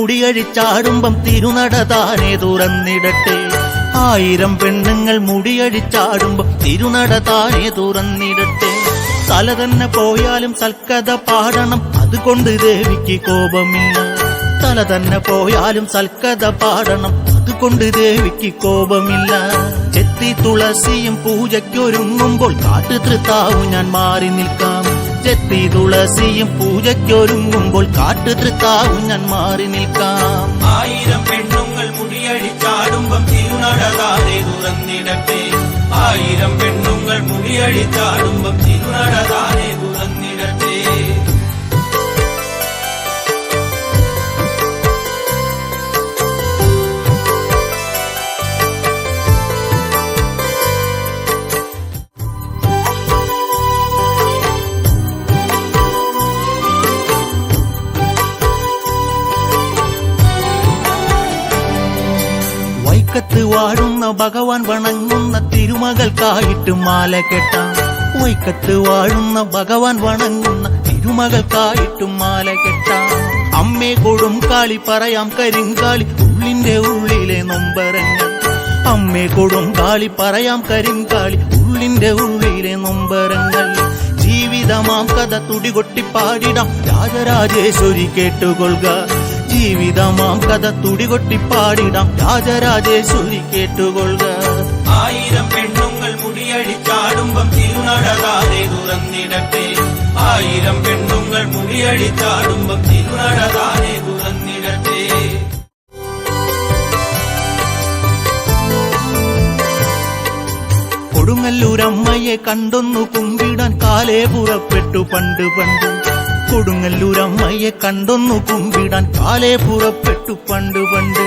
മുടിയഴിച്ചാടുമ്പം തിരുനട താനേ തുറന്നിടട്ടെ. 1000 പെണ്ണുങ്ങൾ മുടിയഴിച്ചാടുമ്പം തിരുനട താനേ തുറന്നിടട്ടെ. തല തന്നെ പോയാലും സൽക്കഥ പാടണം, അതുകൊണ്ട് ദേവിക്ക് കോപമില്ല. തല തന്നെ പോയാലും സൽക്കഥ പാടണം, അതുകൊണ്ട് ദേവിക്ക് കോപമില്ല. ചെത്തി തുളസിയും പൂജയ്ക്കൊരുങ്ങുമ്പോൾ കാട്ടുതൃത്താവും ഞാൻ മാറി നിൽക്കാം. ചെത്തി തുളസിയും പൂജയ്ക്കൊരുങ്ങുമ്പോൾ കാട്ടുതൃത്താവും ഞാൻ മാറി നിൽക്കാം. 1000 പെണ്ണുങ്ങൾ മുടിയഴിച്ചാടുമ്പം തിരുനട താനേ തുറന്നിടട്ടെ. 1000 പെണ്ണുങ്ങൾ മുടിയഴിച്ചാടുമ്പം തിരുനട താനേ തുറന്നിടട്ടെ. വൈക്കത്ത് വാഴുന്ന ഭഗവാൻ വണങ്ങുന്ന തിരുമകൾക്കായിട്ട് മാല കെട്ടാം. വൈക്കത്ത് വാഴുന്ന ഭഗവാൻ വണങ്ങുന്ന തിരുമകൾക്കായിട്ട് മാല കെട്ടാം. അമ്മേ കൊടും കാളി പറയാം കരിങ്കാളി ഉള്ളിന്റെ ഉള്ളിലെ നൊമ്പരങ്ങൾ. അമ്മേ കൊടും കാളി പറയാം കരിങ്കാളി ഉള്ളിന്റെ ഉള്ളിലെ നൊമ്പരങ്ങൾ. ജീവിതമാം കഥ തുടികൊട്ടി പാടിടാം രാജരാജേശ്വരി കേട്ടുകൊള്ളുക. ജീവിതമാം കഥ തുടികൊട്ടി പാടിടാം രാജരാജേശ്വരി കേട്ടുകൊള്ളുക. 1000 പെണ്ണുങ്ങൾ മുടിയഴിച്ചാടുമ്പം തിരുനട താനേ തുറന്നിടട്ടെ. 1000 പെണ്ണുങ്ങൾ മുടിയഴിച്ചാടുമ്പം തിരുനട താനേ തുറന്നിടട്ടെ. കൊടുങ്ങല്ലൂരമ്മയെ കണ്ടൊന്നു കുമ്പിടാൻ കാലേ പുറപ്പെട്ടു പണ്ട് പണ്ട്. കൊടുങ്ങല്ലൂരമ്മയെ കണ്ടൊന്നു കുമ്പിടാൻ കാലേ പുറപ്പെട്ടു പണ്ട് പണ്ട്.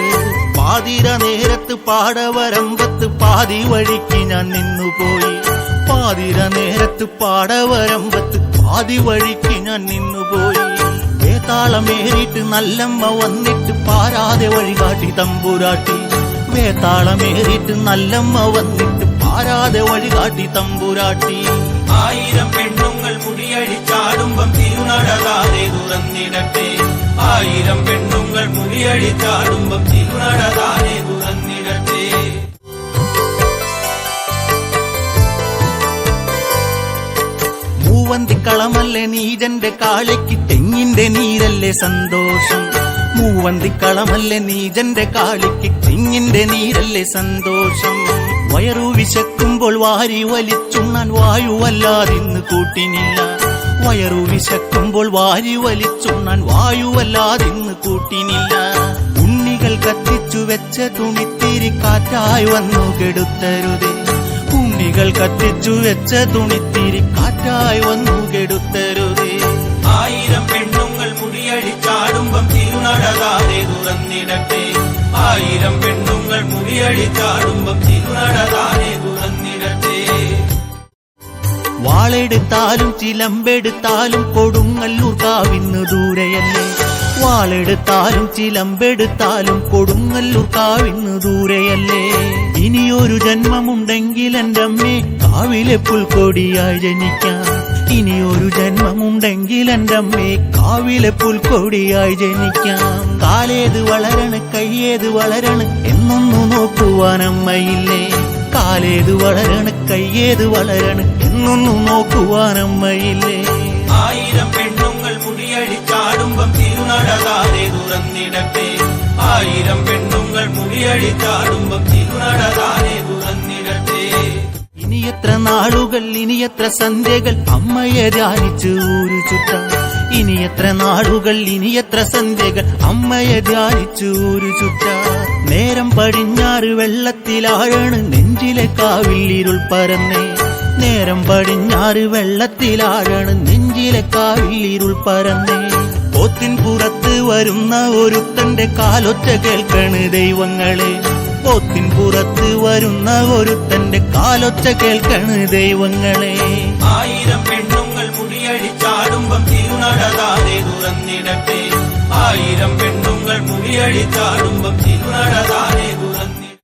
പാതിര നേരത്ത് പാടവരമ്പത്ത് പാതി വഴിക്ക് ഞാൻ നിന്നുപോയി. പാതിര നേരത്ത് പാടവരമ്പത്ത് പാതി വഴിക്ക് ഞാൻ നിന്നുപോയി. വേതാളമേറിയിട്ട് നല്ലമ്മ വന്നിട്ട് പാരാതെ വഴികാട്ടി തമ്പുരാട്ടി. വേതാളമേറിയിട്ട് നല്ലമ്മ വന്നിട്ട് പാരാതെ വഴികാട്ടി തമ്പുരാട്ടി. 1000 പെണ്ണുങ്ങൾ മുടിയഴിച്ചാടുമ്പം തിരുനട താനേ തുറന്നിടട്ടെ. 1000 പെണ്ണുങ്ങൾ മുടിയഴിച്ചാടുമ്പം തിരുനട താനേ തുറന്നിടട്ടെ. മൂവന്തിക്കളമല്ലേ നീജന്റെ കാളിക്ക് തെങ്ങിന്റെ നീരല്ലേ സന്തോഷം. മൂവന്തിക്കളമല്ലേ നീജന്റെ കാളിക്ക് തെങ്ങിന്റെ നീരല്ലേ സന്തോഷം. വയറു വിശക്കുമ്പോൾ വാരി വലിച്ചുണ്ണാൻ വായുവല്ലാതിന്ന് കൂട്ടിനില്ല. വയറു വിശക്കുമ്പോൾ വാരി വലിച്ചുണ്ണാൻ വായുവല്ലാതിന്ന് കൂട്ടിനില്ല. ഉണ്ണികൾ കത്തിച്ചു വെച്ച തുണിത്തിരി കാറ്റായി വന്നു കെടുത്തരുതേ. ഉണ്ണികൾ കത്തിച്ചു വെച്ച തുണിത്തിരി കാറ്റായി വന്നു കെടുത്തരുതേ. 1000 പെണ്ണുങ്ങൾ മുടിയഴിച്ചാടുമ്പം തിരുനട താനേ തുറന്നിടട്ടെ. 1000 പെണ്ണുങ്ങൾ മുടിയഴിച്ചാടുമ്പം തിരുനട താനേ തുറന്നിടട്ടെ. വാളെടുത്താലും ചിലമ്പെടുത്താലും കൊടുങ്ങല്ലൂർ കാവിന്ന് ദൂരെയല്ലേ. വാളെടുത്താലും ചിലമ്പെടുത്താലും കൊടുങ്ങല്ലൂർ കാവിന്ന് ദൂരെയല്ലേ. ഇനിയൊരു ജന്മമുണ്ടെങ്കിൽ എൻ്റെ അമ്മേ കാവിലെ പുൽക്കൊടിയായി ജനിക്കാം. ഇനിയൊരു ജന്മമുണ്ടെങ്കിൽ എൻ്റെ അമ്മേ കാവിലെ പുൽക്കൊടിയായി ജനിക്കാം. കാലേത് വളരണ കയ്യേത് വളരണ എന്നൊന്നു നോക്കുവാൻ അമ്മയില്ലേ. കാലേത് വളരണ കയ്യേത് വളരണ എന്നൊന്നു നോക്കുവാൻ അമ്മയില്ലേ. 1000 പെണ്ണുങ്ങൾ മുടിയഴിച്ചാടുമ്പം തിരുനട താനേ തുറന്നിടട്ടെ. 1000 പെണ്ണുങ്ങൾ മുടിയഴിച്ചാടുമ്പം തിരുനട താനേ തുറന്നിടട്ടെ. ഇനിയെത്ര നാളുകൾ ഇനിയെത്ര സന്ധ്യകൾ അമ്മയെ ധ്യാനിച്ച് ഊരു ചുറ്റാം. ഇനിയെത്ര നാളുകൾ ഇനിയെത്ര സന്ധ്യകൾ അമ്മയെ ധ്യാനിച്ച് ഊരു ചുറ്റാം. നേരം പടിഞ്ഞാറ് വെള്ളത്തിലാഴണ് നെഞ്ചിലെ കാവിൽ ഇരുൾ പരന്നേ. നേരം പടിഞ്ഞാറ് വെള്ളത്തിലാഴണ് നെഞ്ചിലെ കാവിൽ ഇരുൾ പരന്നേ. പോത്തിൻ പുറത്ത് വരുന്ന ഒരുത്തന്റെ കാലൊച്ച കേൾക്കണ് ദൈവങ്ങളെ. പോത്തിൻ പുറത്ത് വരുന്ന ഒരുത്തന്റെ കാലൊച്ച കേൾക്കണ് ദൈവങ്ങളെ. 1000 പെണ്ണുങ്ങൾ മുടിയഴിച്ചാടുമ്പം തിരുനട താനേ തുറന്നിടട്ടെ. 1000 പെണ്ണുങ്ങൾ മുടിയഴിച്ചാടുമ്പം തിരുനട താനേ